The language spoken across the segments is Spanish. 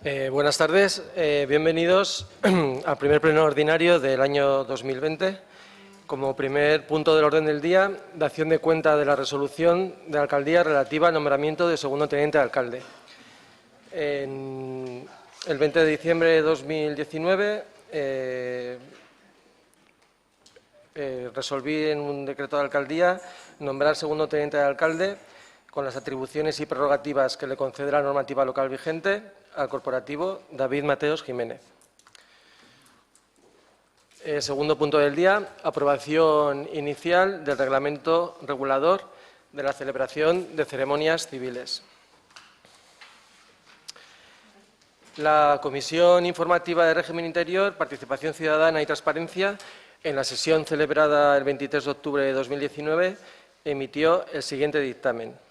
Buenas tardes, bienvenidos al primer pleno ordinario del año 2020. Como primer punto del orden del día, dación de cuenta de la resolución de la alcaldía relativa al nombramiento de segundo teniente de alcalde. El 20 de diciembre de 2019 resolví en un decreto de alcaldía nombrar segundo teniente de alcalde con las atribuciones y prerrogativas que le concede la normativa local vigente al corporativo David Mateos Jiménez. Segundo punto del día, aprobación inicial del reglamento regulador de la celebración de ceremonias civiles. La Comisión Informativa de Régimen Interior, Participación Ciudadana y Transparencia, en la sesión celebrada el 23 de octubre de 2019, emitió el siguiente dictamen.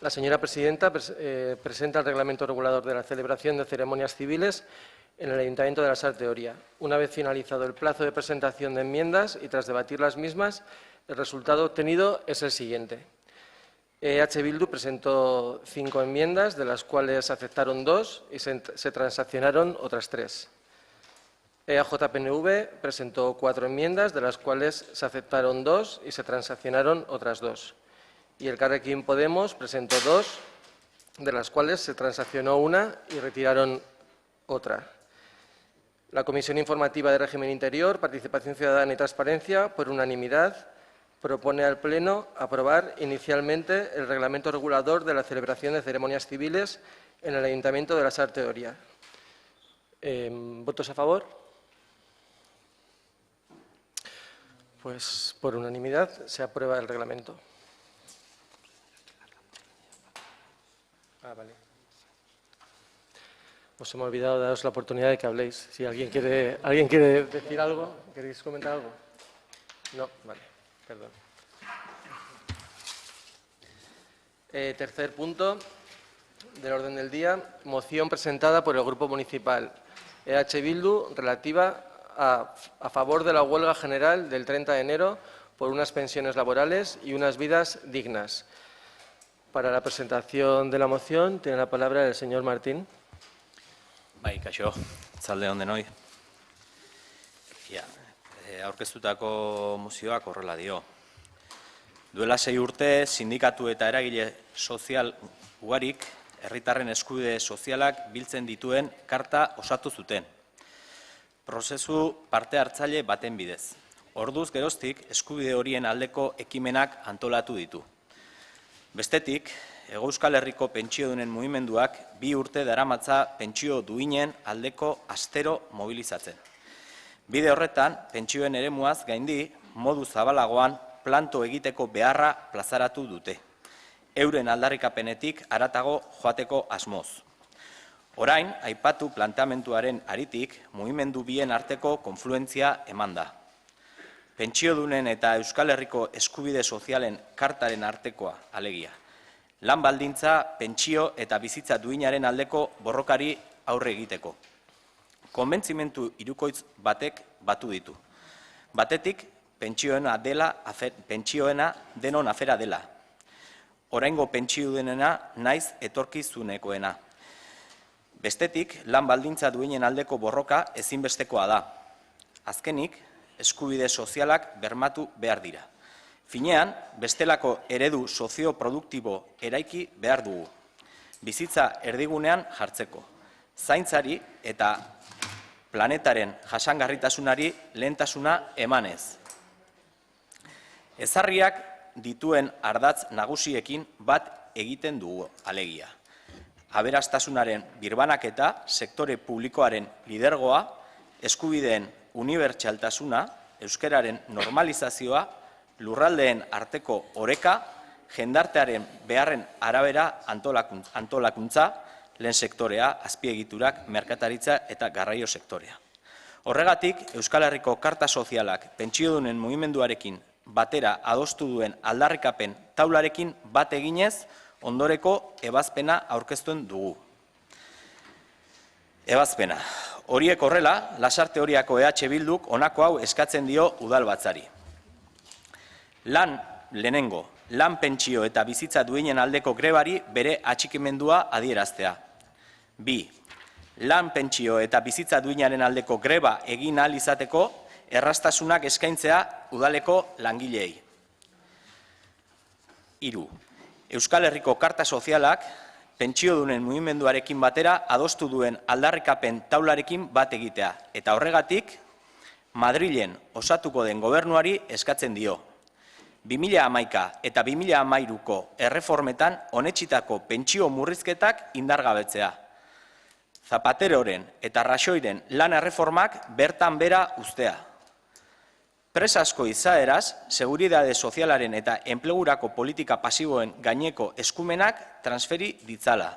La señora presidenta presenta el reglamento regulador de la celebración de ceremonias civiles en el Ayuntamiento de la Sal de Oria. Una vez finalizado el plazo de presentación de enmiendas y tras debatir las mismas, el resultado obtenido es el siguiente. EH Bildu presentó 5 enmiendas, de las cuales se aceptaron 2 y se transaccionaron otras 3. EAJ-PNV presentó 4 enmiendas, de las cuales se aceptaron 2 y se transaccionaron otras 2. Y Elkarrekin Podemos presentó 2, de las cuales se transaccionó una y retiraron otra. La Comisión Informativa de Régimen Interior, Participación Ciudadana y Transparencia, por unanimidad, propone al Pleno aprobar inicialmente el reglamento regulador de la celebración de ceremonias civiles en el Ayuntamiento de la Sal de Oria. ¿Votos a favor? Pues por unanimidad se aprueba el reglamento. Vale. Os hemos olvidado de daros la oportunidad de que habléis. Si alguien quiere decir algo, ¿queréis comentar algo? No, vale, perdón. Tercer punto del orden del día, moción presentada por el Grupo Municipal EH Bildu relativa a favor de la huelga general del 30 de enero por unas pensiones laborales y unas vidas dignas. Para la presentación de la moción tiene la palabra el señor Martín. Bai, kaixo, atzalde on denoi. Aurkeztutako mozioak horrela dio. Duela 6 urte, sindikatu eta eragile sozial ugarik, herritarren eskubide sozialak biltzen dituen karta osatu zuten. Prozesu parte hartzaile baten bidez. Orduz geroztik, eskubide horien aldeko ekimenak antolatu ditu. Bestetik, Hego Euskal Herriko pentsiodunen mugimenduak 2 urte daramatza pentsio duinen aldeko astero mobilizatzen. Bide horretan, pentsioen eremuaz gaindi, modu zabalagoan planto egiteko beharra plazaratu dute. Euren aldarrikapenetik haratago joateko asmoz. Orain, aipatu planteamenduaren aritik, mugimendu bien arteko konfluentzia eman da. Pentsiodunen eta Euskal Herriko eskubide sozialen kartaren artekoa alegia. Lan baldintza, pentsio eta bizitza duinaren aldeko borrokari aurre egiteko. Konbentzimentu hirukoitz batek batu ditu. Batetik, pentsioena denon afera dela. Oraingo pentsiodunena naiz etorkizunekoena. Bestetik, lan baldintza duinen aldeko borroka ezinbestekoa da. Azkenik, eskubide sozialak bermatu behar dira. Finean, bestelako eredu sozioproduktibo eraiki behar dugu. Bizitza erdigunean jartzeko. Zaintzari eta planetaren jasangarritasunari lehentasuna emanez. Ezarriak dituen ardatz nagusiekin bat egiten dugu alegia. Aberastasunaren birbanaketa, sektore publikoaren lidergoa, eskubideen unibertsaltasuna, euskararen normalizazioa, lurraldeen arteko oreka, jendartearen beharren arabera antolakuntza, lehen sektorea, azpiegiturak, merkataritza eta garraio sektorea. Horregatik, Euskal Herriko Karta Sozialak pentsiodunen mugimenduarekin batera adostu duen aldarrikapen taularekin bat eginez, ondoreko ebazpena aurkeztuen dugu. Ebazpena. Horiek horrela, Lasarte Oriako EH Bilduk honako hau eskatzen dio udalbatzari. Lan pentsio eta bizitza duinen aldeko grebari bere atxikimendua adieraztea. 2. lan pentsio eta bizitza duinaren aldeko greba egin ahal izateko erraztasunak eskaintzea udaleko langileei. 3. Euskal Herriko Karta Sozialak pentsiodunen mugimenduarekin batera adostu duen aldarrikapen taularekin bat egitea, eta horregatik Madrilen osatuko den gobernuari eskatzen dio. 2011 eta 2013ko erreformetan onetsitako pentsio murrizketak indargabetzea. Zapateroren eta Rajoyren lan erreformak bertan bera uztea. Presasko izaeraz, seguridade sozialaren eta enplegurako politika pasiboen gaineko eskumenak transferi ditzala.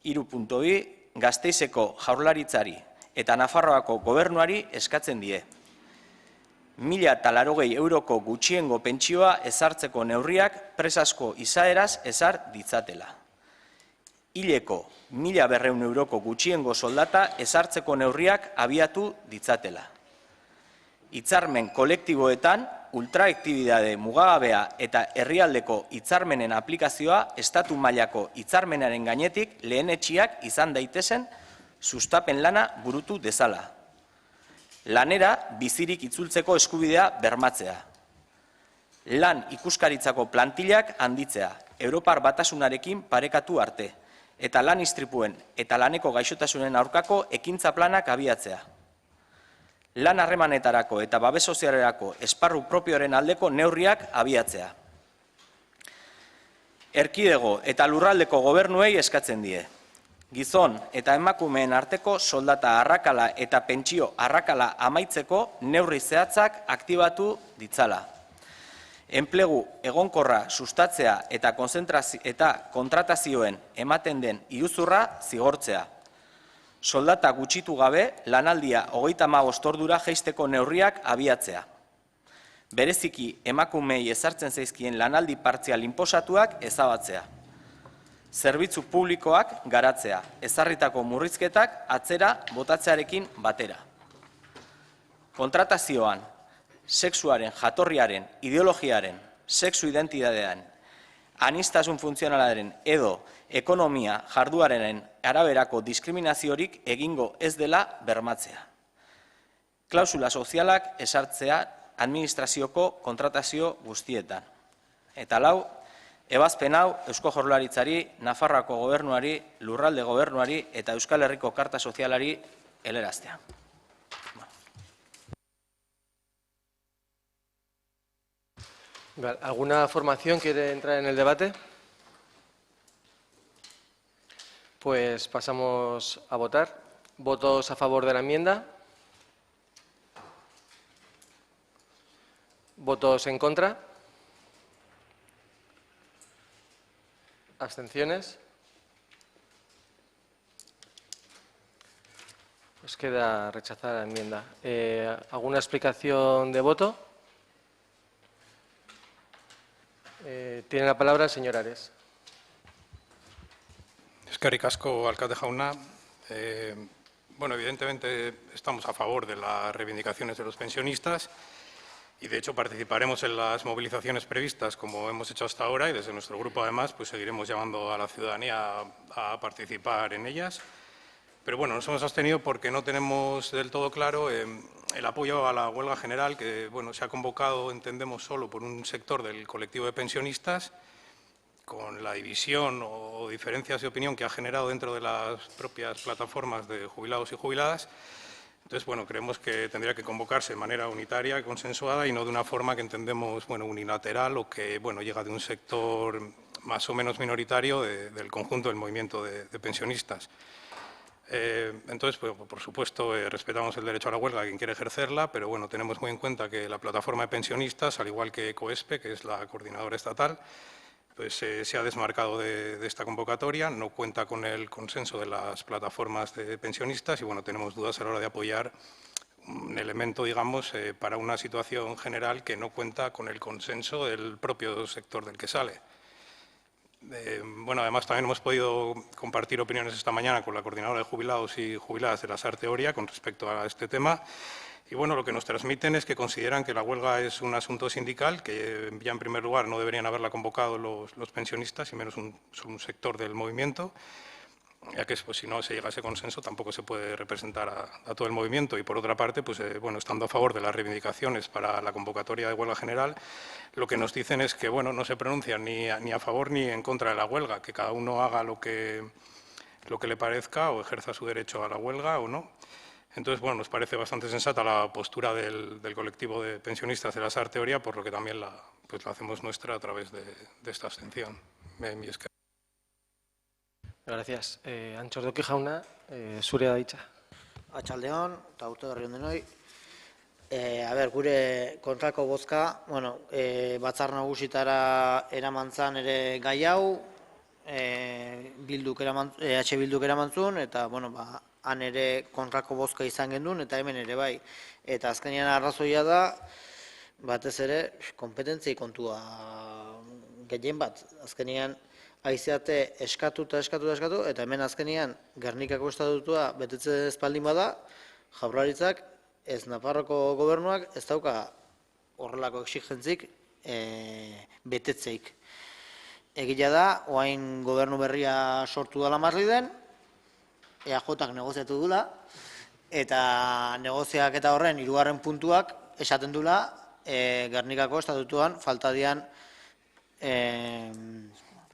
3.2. Gasteizeko Jaurlaritzari eta Nafarroako gobernuari eskatzen die. 1.080 euroko gutxiengo pentsioa ezartzeko neurriak presasko izaeraz ezar ditzatela. Hileko 1.200 euroko gutxiengo soldata ezartzeko neurriak abiatu ditzatela. Hitzarmen kolektiboetan ultraaktibidade mugagabea eta herrialdeko hitzarmenen aplikazioa estatu mailako hitzarmenaren gainetik lehenetsiak izan daitezen sustapen lana burutu dezala. Lanera bizirik itzultzeko eskubidea bermatzea. Lan ikuskaritzako plantillak handitzea, Europar Batasunarekin parekatu arte, eta lan istripuen eta laneko gaixotasunen aurkako ekintza planak abiatzea. Lan harremanetarako eta babes sozialerako esparru propioaren aldeko neurriak abiatzea. Erkidego eta lurraldeko gobernuei eskatzen die. Gizon eta emakumeen arteko soldata arrakala eta pentsio arrakala amaitzeko neurri zehatzak aktibatu ditzala. Enplegu egonkorra sustatzea eta kontratazioen ematen den iruzurra zigortzea. Soldata gutxitu gabe lanaldia 35 ordura jaisteko neurriak abiatzea. Bereziki emakumei ezartzen zaizkien lanaldi partzial inposatuak ezabatzea. Zerbitzu publikoak garatzea, ezarritako murrizketak atzera botatzearekin batera. Kontratazioan, sexuaren, jatorriaren, ideologiaren, sexu identitatean, aniztasun funtzionalaren edo ekonomia jarduarenen araberako diskriminaziorik egingo ez dela bermatzea. Klausula sozialak ezartzea administrazioko kontratazio guztietan. Eta 4, ebazpen hau Eusko Jaurlaritzari, Nafarroako gobernuari, lurralde gobernuari eta Euskal Herriko Karta Sozialari helaraztea. ¿Alguna formación quiere entrar en el debate? Pues pasamos a votar. ¿Votos a favor de la enmienda? ¿Votos en contra? ¿Abstenciones? Pues queda rechazada la enmienda. ¿Alguna explicación de voto? Tiene la palabra el señor Ares. Eskerrik asko, alcalde jauna. Bueno, evidentemente estamos a favor de las reivindicaciones de los pensionistas y, de hecho, participaremos en las movilizaciones previstas como hemos hecho hasta ahora y desde nuestro grupo, además, pues seguiremos llamando a la ciudadanía a participar en ellas. Pero, bueno, nos hemos abstenido porque no tenemos del todo claro el apoyo a la huelga general que, bueno, se ha convocado, entendemos, solo por un sector del colectivo de pensionistas, con la división o diferencias de opinión que ha generado dentro de las propias plataformas de jubilados y jubiladas. Entonces, bueno, creemos que tendría que convocarse de manera unitaria, consensuada y no de una forma que entendemos, bueno, unilateral o que, bueno, llega de un sector más o menos minoritario del conjunto del movimiento de pensionistas. Entonces, pues, por supuesto, respetamos el derecho a la huelga de quien quiere ejercerla, pero bueno, tenemos muy en cuenta que la plataforma de pensionistas, al igual que COESPE, que es la coordinadora estatal, pues se ha desmarcado de esta convocatoria, no cuenta con el consenso de las plataformas de pensionistas y, bueno, tenemos dudas a la hora de apoyar un elemento, digamos, para una situación general que no cuenta con el consenso del propio sector del que sale. Bueno, además también hemos podido compartir opiniones esta mañana con la coordinadora de jubilados y jubiladas de la SARTE Oria con respecto a este tema. Y bueno, lo que nos transmiten es que consideran que la huelga es un asunto sindical, que ya en primer lugar no deberían haberla convocado los pensionistas y menos un sector del movimiento. ya que pues, si no se llega a ese consenso tampoco se puede representar a todo el movimiento. Y por otra parte, pues, bueno, estando a favor de las reivindicaciones para la convocatoria de huelga general, lo que nos dicen es que bueno, no se pronuncian ni a favor ni en contra de la huelga, que cada uno haga lo que le parezca o ejerza su derecho a la huelga o no. Entonces, bueno, nos parece bastante sensata la postura del colectivo de pensionistas de la SAR Teoría, por lo que también la hacemos nuestra a través de esta abstención. Gracias. Antxordoki jauna, zurea da hitza. Atxaldeon, eta urte berri ondenoi. Gure kontrako bozka, batzar nagusitara eraman zan ere gai hau, EH Bilduk eraman zuen, eta, han ere kontrako bozka izan gendun, eta hemen ere bai. Eta azkenean arrazoia da, batez ere, kompetentzia kontua gehien bat. Azkenean, aizeate eskatu, eta hemen azkenean Gernikako estatutua betetzen espaldin bada, Jaurlaritzak, ez Nafarroko gobernuak, ez dauka horrelako exigentzik betetzeik. Egia da, oain gobernu berria sortu dela Madriden, EAJak negoziatu dula, eta negoziak eta horren hirugarren puntuak esaten dula Gernikako estatutuan faltadian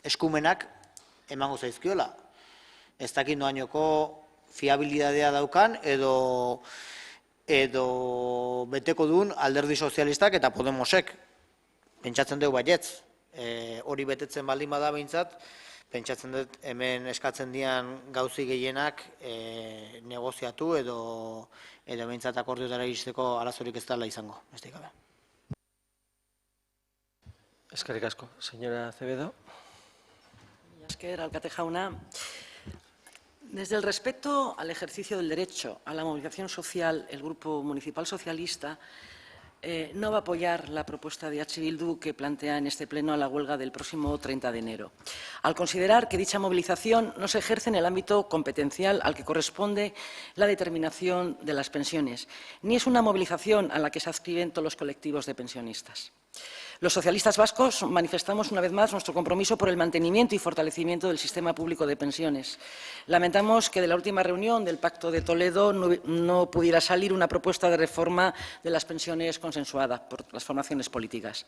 eskumenak emango zaizkiola. Ez dakit noainoko fiabilidadea daukan edo beteko duen Alderdi Sozialistak eta Podemosek. Pentsatzen dugu baietz. Hori betetzen baldin bada behintzat, pentsatzen dut hemen eskatzen dian gauzi gehienak negoziatu edo behintzat akordiotara iristeko arazorik ez dela izango. Besterik gabe. Eskerrik asko. Señora Acevedo. Alkate jauna, desde el respeto al ejercicio del derecho a la movilización social, el Grupo Municipal Socialista no va a apoyar la propuesta de EH Bildu que plantea en este pleno a la huelga del próximo 30 de enero, al considerar que dicha movilización no se ejerce en el ámbito competencial al que corresponde la determinación de las pensiones, ni es una movilización a la que se adscriben todos los colectivos de pensionistas. Los socialistas vascos manifestamos una vez más nuestro compromiso por el mantenimiento y fortalecimiento del sistema público de pensiones. Lamentamos que de la última reunión del Pacto de Toledo no pudiera salir una propuesta de reforma de las pensiones consensuada por las formaciones políticas.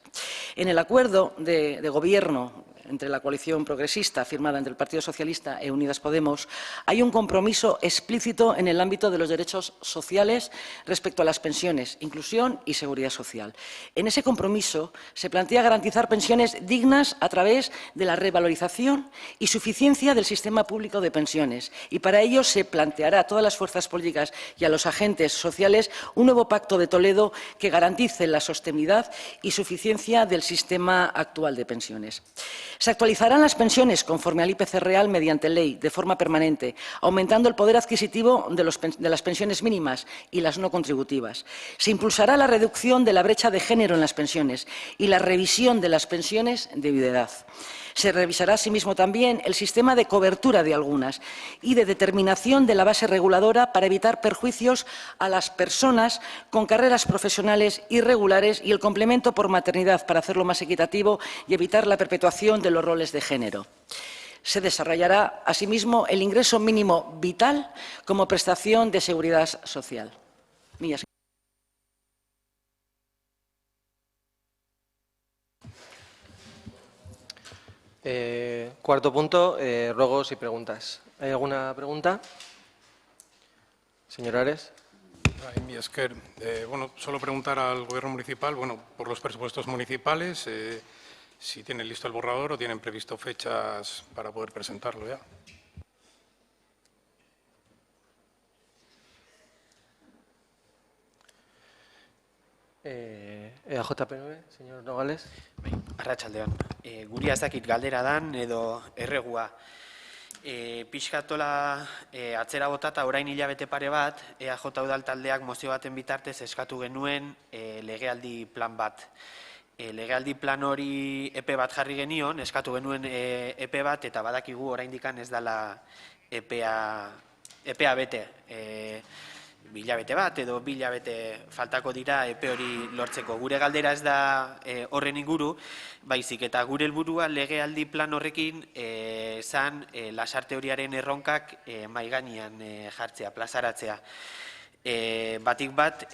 En el acuerdo de gobierno entre la coalición progresista firmada entre el Partido Socialista e Unidas Podemos, hay un compromiso explícito en el ámbito de los derechos sociales respecto a las pensiones, inclusión y seguridad social. En ese compromiso se plantea garantizar pensiones dignas a través de la revalorización y suficiencia del sistema público de pensiones, y para ello se planteará a todas las fuerzas políticas y a los agentes sociales un nuevo Pacto de Toledo que garantice la sostenibilidad y suficiencia del sistema actual de pensiones. Se actualizarán las pensiones conforme al IPC real mediante ley, de forma permanente, aumentando el poder adquisitivo de las pensiones mínimas y las no contributivas. Se impulsará la reducción de la brecha de género en las pensiones y la revisión de las pensiones de viudedad. Se revisará asimismo también el sistema de cobertura de algunas y de determinación de la base reguladora para evitar perjuicios a las personas con carreras profesionales irregulares y el complemento por maternidad para hacerlo más equitativo y evitar la perpetuación de los roles de género. Se desarrollará asimismo el ingreso mínimo vital como prestación de seguridad social. Cuarto punto, ruegos y preguntas. ¿Hay alguna pregunta? Señor Ares. Solo preguntar al Gobierno municipal, por los presupuestos municipales, si tienen listo el borrador o tienen previsto fechas para poder presentarlo ya. EAJPNV, señor Nogales. Arratsaldeon. Guria ez dakit galdera dan edo erregua. Pixkatola atzera botata orain hilabete pare bat, EAJ udal taldeak mozio baten bitartez eskatu genuen legealdi plan bat. Legealdi plan hori epe bat jarri genion, eskatu genuen epe bat, eta badakigu oraindikan ez dela EPA bete. hilabete bat edo 2 hilabete faltako dira epe hori lortzeko. Gure galdera ez da horren inguru, baizik eta gure helburua legealdi plan horrekin zan lasarte horiaren erronkak mahai gainean jartzea, plazaratzea. Batik bat,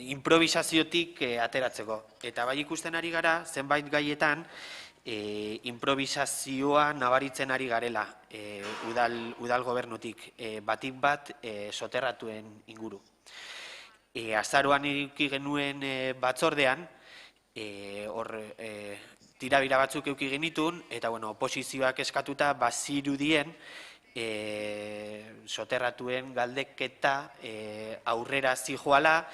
improvisaziotik ateratzeko. Eta bai ikusten ari gara, zenbait gaietan, improvisazioa nabaritzen ari garela udal gobernutik, batik bat soterratuen inguru. Azaroan eduki genuen batzordean, tirabira batzuk eduki genitun, eta oposizioak eskatuta bazirudien soterratuen galdeketa aurrera zijoala,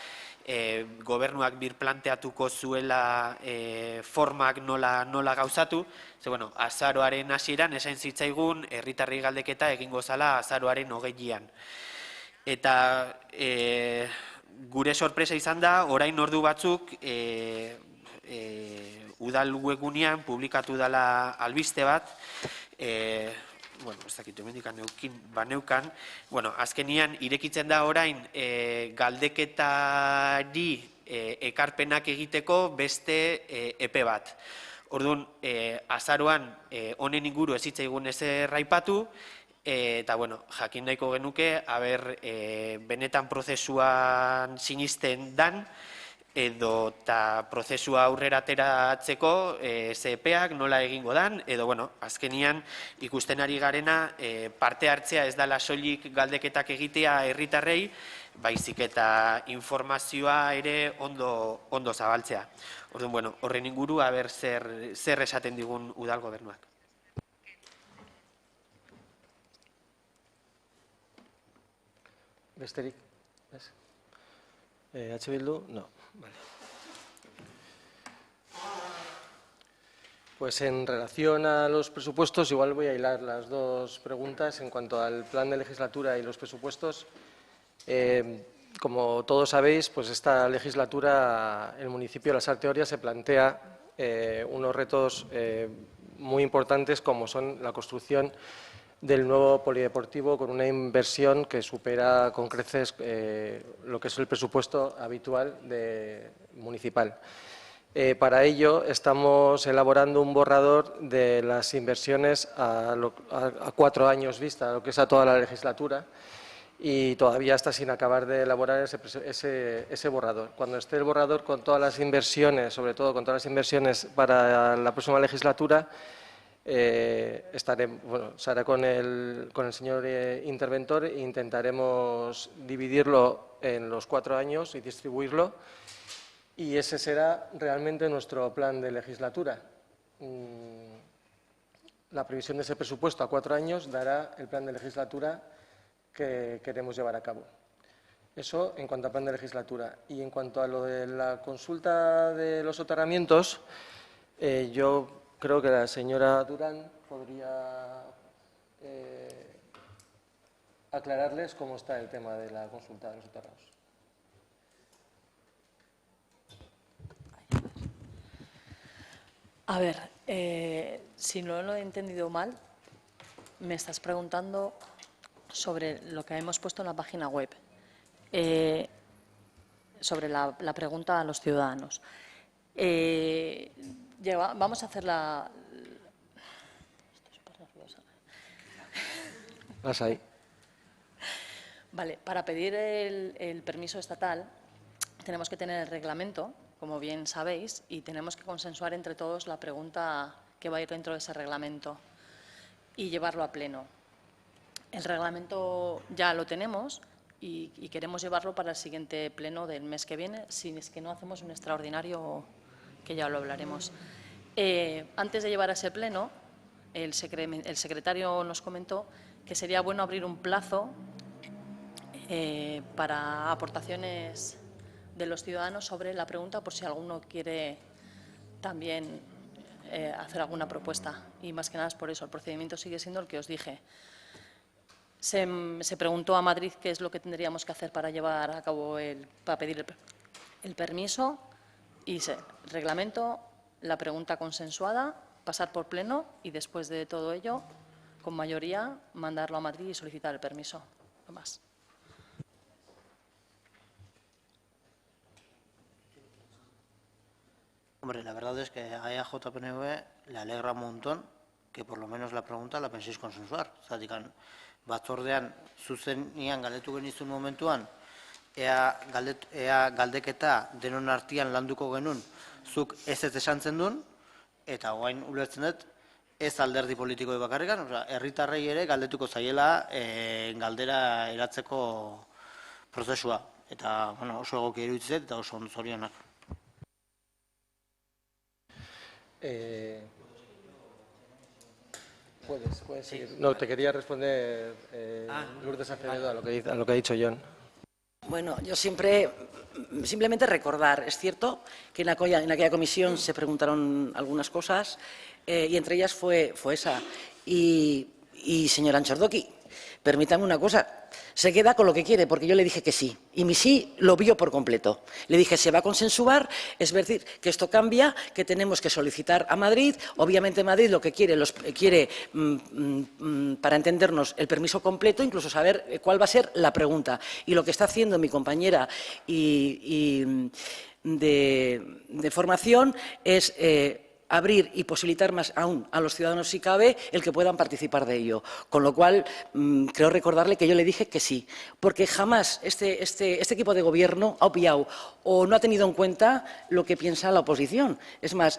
gobernuak birplanteatuko zuela formak nola gauzatu, ze azaroaren hasieran esain zitzaigun herritarrei galdeketa egingo zala azaroaren 20an. Eta gure sorpresa izan da, orain ordu batzuk udal webgunean publikatu dela albiste bat, ez dakit, hemendikan baneukan, azkenian irekitzen da orain galdeketari ekarpenak egiteko beste epe bat. Orduan, azaroan honen inguru ez zitzaigun ezer aipatu, eta jakin nahiko genuke, benetan prozesuan sinisten dan, edo eta prozesua aurrera ateratzeko epeak nola egingo dan, edo azkenian ikusten ari garena parte hartzea ez dela soilik galdeketak egitea herritarrei, baizik eta informazioa ere ondo zabaltzea. Orduan, horren inguru, zer esaten digun udal gobernuak. Besterik? ¿H. Bildu? No. Vale. Pues en relación a los presupuestos, igual voy a hilar las dos preguntas. En cuanto al plan de legislatura y los presupuestos, como todos sabéis, pues esta legislatura el municipio de Lasarte Oria se plantea unos retos muy importantes, como son la construcción del nuevo polideportivo, con una inversión que supera con creces lo que es el presupuesto habitual municipal. Para ello estamos elaborando un borrador de las inversiones a 4 años vista, lo que es a toda la legislatura, y todavía está sin acabar de elaborar ese borrador. Cuando esté el borrador con todas las inversiones, sobre todo con todas las inversiones para la próxima legislatura, será con el señor interventor e intentaremos dividirlo en los 4 años y distribuirlo, y ese será realmente nuestro plan de legislatura. La previsión de ese presupuesto a 4 años dará el plan de legislatura que queremos llevar a cabo. Eso en cuanto al plan de legislatura. Y en cuanto a lo de la consulta de los soterramientos, yo creo que la señora Durán podría aclararles cómo está el tema de la consulta de los soterrados. A ver, si no lo he entendido mal, me estás preguntando sobre lo que hemos puesto en la página web, sobre la pregunta a los ciudadanos. Vamos a hacer la... Estoy súper nerviosa. Vas ahí. Vale, para pedir el permiso estatal tenemos que tener el reglamento, como bien sabéis, y tenemos que consensuar entre todos la pregunta que va a ir dentro de ese reglamento y llevarlo a pleno. El reglamento ya lo tenemos y queremos llevarlo para el siguiente pleno del mes que viene, si es que no hacemos un extraordinario, que ya lo hablaremos. Antes de llevar a ese pleno, el secretario nos comentó que sería bueno abrir un plazo para aportaciones de los ciudadanos sobre la pregunta, por si alguno quiere también hacer alguna propuesta. Y más que nada es por eso, el procedimiento sigue siendo el que os dije. Se preguntó a Madrid qué es lo que tendríamos que hacer para llevar a cabo para pedir el permiso, y reglamento, la pregunta consensuada, pasar por pleno y después de todo ello con mayoría, mandarlo a Madrid y solicitar el permiso. No más. Hombre, la verdad es que a EAJ-PNV le alegra un montón que por lo menos la pregunta la penséis consensuar. Zergatik, batzordean zuzenian galdetu genizun momentuan, ea galdeketa denon artean landuko genuen zuk ez esan zenuen, eta orain ulertzen dut ez alderdi politikoei bakarrikan, herritarrei ere galdetuko zaiela galdera eratzeko prozesua. Eta oso egokia iruditzen zait eta oso ondo zorionak. Puedes seguir. No, te quería responder, Lourdes Acevedo, a lo que ha dicho Jon. Bueno, yo simplemente recordar, es cierto que en aquella comisión se preguntaron algunas cosas y entre ellas fue esa. Y señor Anchordoki, permítame una cosa, se queda con lo que quiere, porque yo le dije que sí, y mi sí lo vio por completo. Le dije, se va a consensuar, es decir, que esto cambia, que tenemos que solicitar a Madrid. Obviamente Madrid lo que quiere, para entendernos, el permiso completo, incluso saber cuál va a ser la pregunta. Y lo que está haciendo mi compañera de formación es abrir y posibilitar más aún a los ciudadanos, si cabe, el que puedan participar de ello. Con lo cual, creo recordarle que yo le dije que sí, porque jamás este equipo de gobierno ha obviado o no ha tenido en cuenta lo que piensa la oposición. Es más,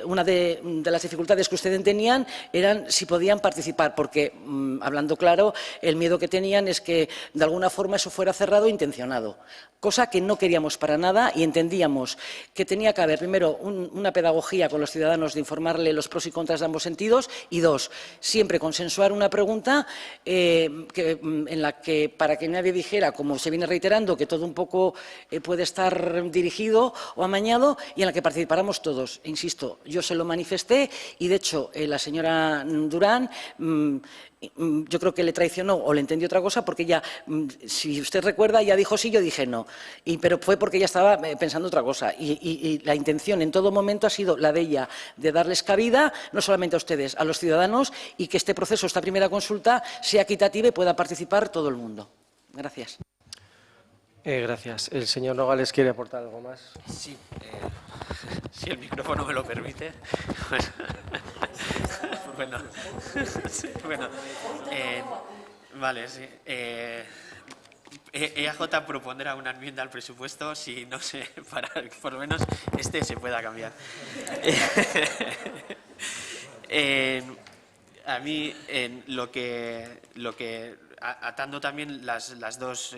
una de las dificultades que ustedes tenían eran si podían participar, porque, hablando claro, el miedo que tenían es que de alguna forma eso fuera cerrado e intencionado, cosa que no queríamos para nada y entendíamos que tenía que haber, primero, una pedagogía con los ciudadanos de informarle los pros y contras de ambos sentidos y dos, siempre consensuar una pregunta en la que, para que nadie dijera, como se viene reiterando, que todo un poco puede estar dirigido o amañado y en la que participáramos todos. Insisto, yo se lo manifesté y, de hecho, la señora Durán yo creo que le traicionó o le entendió otra cosa porque ella, si usted recuerda, ya dijo sí, yo dije no. Pero fue porque ella estaba pensando otra cosa. Y la intención en todo momento ha sido la de ella, de darles cabida, no solamente a ustedes, a los ciudadanos, y que este proceso, esta primera consulta, sea equitativa y pueda participar todo el mundo. Gracias. Gracias. ¿El señor Nogales quiere aportar algo más? Sí, si el micrófono me lo permite. Vale, sí. EAJ propondrá una enmienda al presupuesto, si no sé, para que por lo menos se pueda cambiar. A mí, lo que atando también las dos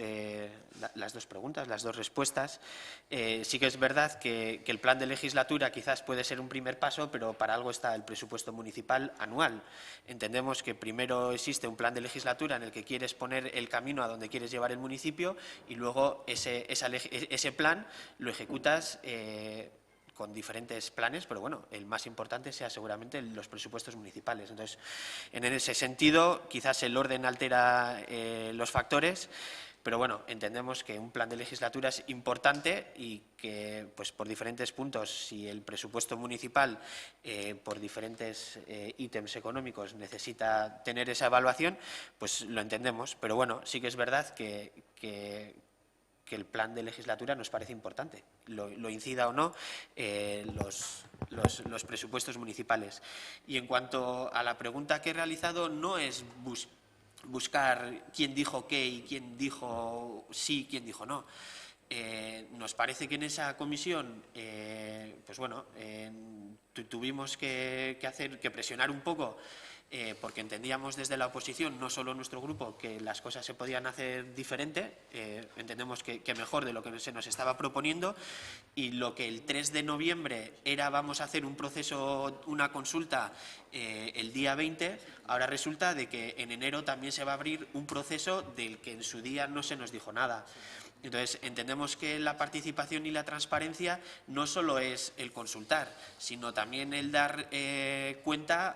preguntas, las dos respuestas, sí que es verdad que el plan de legislatura quizás puede ser un primer paso, pero para algo está el presupuesto municipal anual. Entendemos que primero existe un plan de legislatura en el que quieres poner el camino a donde quieres llevar el municipio y luego ese plan lo ejecutas con diferentes planes, pero bueno, el más importante sea seguramente los presupuestos municipales. Entonces, en ese sentido, quizás el orden altera los factores, pero bueno, entendemos que un plan de legislatura es importante y que, pues, por diferentes puntos, si el presupuesto municipal, por diferentes ítems económicos, necesita tener esa evaluación, pues lo entendemos. Pero bueno, sí que es verdad que el plan de legislatura nos parece importante, lo incida o no los presupuestos municipales. Y en cuanto a la pregunta que he realizado, no es buscar quién dijo qué y quién dijo sí, quién dijo no. Nos parece que en esa comisión, pues bueno, tuvimos que presionar un poco, porque entendíamos desde la oposición, no solo nuestro grupo, que las cosas se podían hacer diferente, entendemos que mejor de lo que se nos estaba proponiendo, y lo que el 3 de noviembre era vamos a hacer un proceso, una consulta el día 20, ahora resulta de que en enero también se va a abrir un proceso del que en su día no se nos dijo nada. Entonces, entendemos que la participación y la transparencia no solo es el consultar, sino también el dar cuenta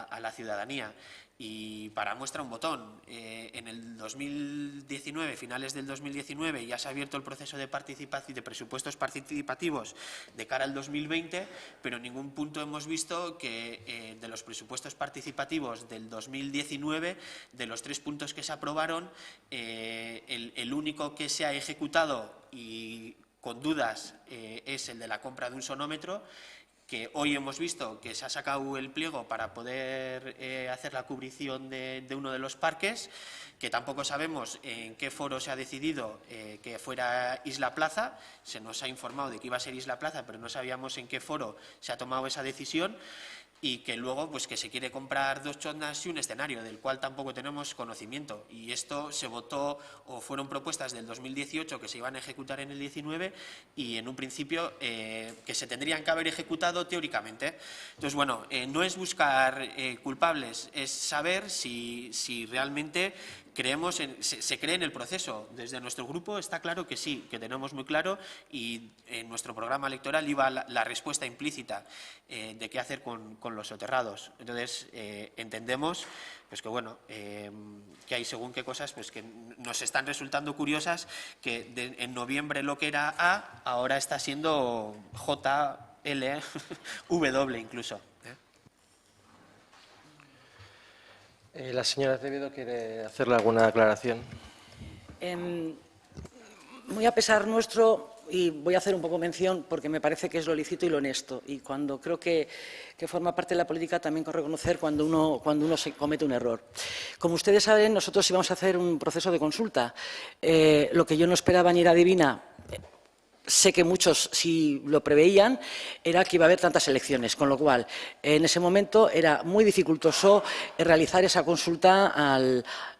a la ciudadanía. Y para muestra un botón, en el 2019, finales del 2019, ya se ha abierto el proceso de participación de presupuestos participativos de cara al 2020, pero en ningún punto hemos visto que de los presupuestos participativos del 2019, de los 3 puntos que se aprobaron, el único que se ha ejecutado y con dudas es el de la compra de un sonómetro, que hoy hemos visto que se ha sacado el pliego para poder hacer la cubrición de uno de los parques, que tampoco sabemos en qué foro se ha decidido que fuera Isla Plaza. Se nos ha informado de que iba a ser Isla Plaza, pero no sabíamos en qué foro se ha tomado esa decisión, y que luego pues que se quiere comprar 2 chondas y un escenario, del cual tampoco tenemos conocimiento. Y esto se votó, o fueron propuestas del 2018 que se iban a ejecutar en el 19, y en un principio que se tendrían que haber ejecutado teóricamente. Entonces, bueno, no es buscar culpables, es saber si realmente creemos se cree en el proceso. Desde nuestro grupo está claro que sí, que tenemos muy claro, y en nuestro programa electoral iba la respuesta implícita de qué hacer con los soterrados. Entonces, entendemos pues que, bueno, que hay según qué cosas pues que nos están resultando curiosas, que en noviembre lo que era A, ahora está siendo J, L, W incluso. La señora Acevedo quiere hacerle alguna aclaración. Muy a pesar nuestro, y voy a hacer un poco mención porque me parece que es lo lícito y lo honesto, y cuando creo que forma parte de la política también con reconocer cuando uno se comete un error. Como ustedes saben, nosotros íbamos a hacer un proceso de consulta. Lo que yo no esperaba ni era adivina, sé que muchos sí lo preveían, era que iba a haber tantas elecciones, con lo cual en ese momento era muy dificultoso realizar esa consulta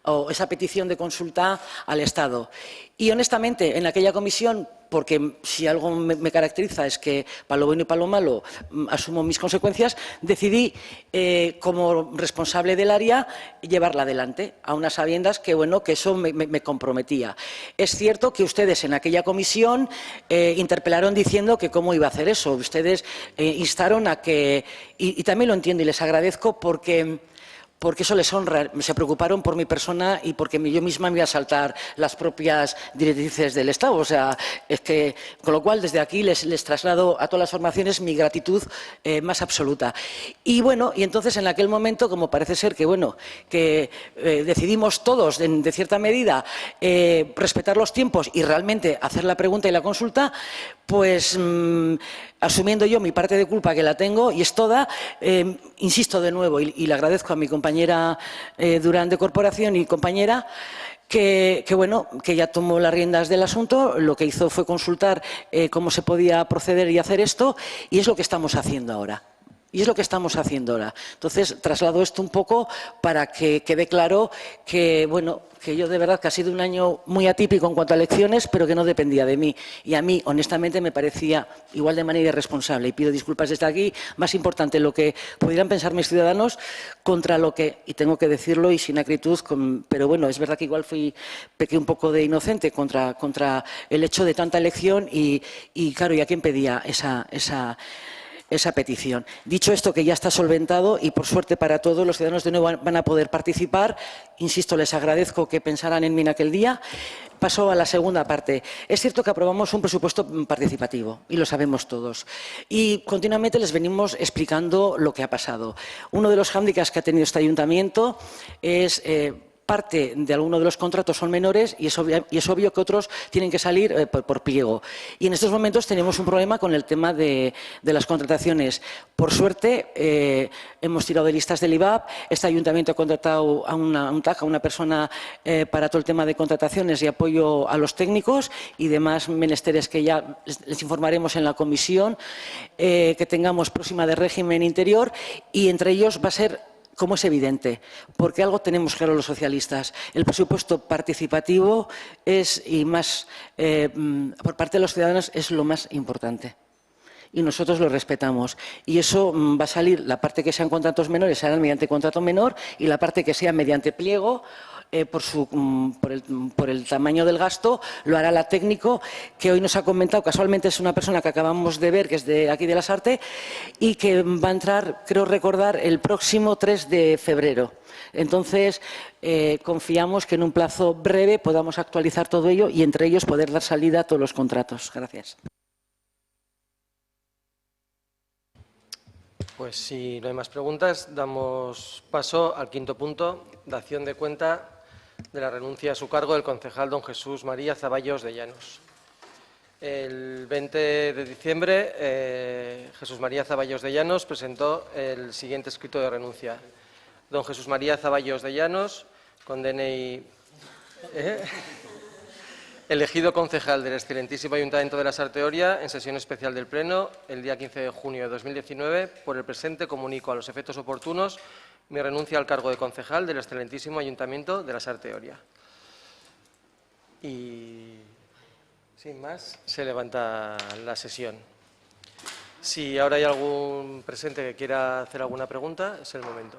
o esa petición de consulta al Estado. Y honestamente, en aquella comisión, porque si algo me caracteriza es que para lo bueno y para lo malo asumo mis consecuencias, decidí como responsable del área llevarla adelante, a unas sabiendas que, bueno, que eso me comprometía. Es cierto que ustedes en aquella comisión interpelaron diciendo que cómo iba a hacer eso. Ustedes instaron a que, y también lo entiendo y les agradezco porque eso les honra, se preocuparon por mi persona y porque yo misma me iba a saltar las propias directrices del Estado. O sea, es que, con lo cual, desde aquí les traslado a todas las formaciones mi gratitud más absoluta. Y bueno, y entonces en aquel momento, como parece ser que, bueno, que decidimos todos, de cierta medida, respetar los tiempos y realmente hacer la pregunta y la consulta, pues asumiendo yo mi parte de culpa, que la tengo y es toda, insisto de nuevo y le agradezco a mi compañera Durán de Corporación y compañera que bueno, que ya tomó las riendas del asunto. Lo que hizo fue consultar cómo se podía proceder y hacer esto, y es lo que estamos haciendo ahora. Entonces, traslado esto un poco para que quede claro que, bueno, que yo de verdad que ha sido un año muy atípico en cuanto a elecciones, pero que no dependía de mí. Y a mí, honestamente, me parecía igual de manera irresponsable. Y pido disculpas desde aquí. Más importante lo que pudieran pensar mis ciudadanos contra lo que, y tengo que decirlo y sin acritud, pero bueno, es verdad que igual pequé un poco de inocente contra el hecho de tanta elección y claro, ¿y a quién pedía esa petición? Dicho esto, que ya está solventado y por suerte para todos, los ciudadanos de nuevo van a poder participar. Insisto, les agradezco que pensaran en mí en aquel día. Paso a la segunda parte. Es cierto que aprobamos un presupuesto participativo y lo sabemos todos. Y continuamente les venimos explicando lo que ha pasado. Uno de los hándicaps que ha tenido este ayuntamiento es parte de alguno de los contratos son menores y es obvio que otros tienen que salir por pliego. Y en estos momentos tenemos un problema con el tema de las contrataciones. Por suerte, hemos tirado de listas del IVAP. Este ayuntamiento ha contratado a una persona para todo el tema de contrataciones y apoyo a los técnicos y demás menesteres que ya les informaremos en la comisión que tengamos próxima de régimen interior, y entre ellos va a ser, como es evidente, porque algo tenemos claro los socialistas: el presupuesto participativo es, y más por parte de los ciudadanos, es lo más importante. Y nosotros lo respetamos. Y eso va a salir, la parte que sean contratos menores será mediante contrato menor y la parte que sea mediante pliego por el tamaño del gasto, lo hará la técnico, que hoy nos ha comentado, casualmente es una persona que acabamos de ver, que es de aquí de Lasarte, y que va a entrar, creo recordar, el próximo 3 de febrero. Entonces, confiamos que en un plazo breve podamos actualizar todo ello y entre ellos poder dar salida a todos los contratos. Gracias. Pues si no hay más preguntas, damos paso al quinto punto, dación de cuenta de la renuncia a su cargo del concejal don Jesús María Zaballos de Llanos. El 20 de diciembre, Jesús María Zaballos de Llanos presentó el siguiente escrito de renuncia. Don Jesús María Zaballos de Llanos, con DNI, elegido concejal del excelentísimo Ayuntamiento de Lasarte Oria en sesión especial del Pleno el día 15 de junio de 2019, por el presente comunico a los efectos oportunos mi renuncia al cargo de concejal del excelentísimo Ayuntamiento de Lasarte Oria. Y sin más, se levanta la sesión. Si ahora hay algún presente que quiera hacer alguna pregunta, es el momento.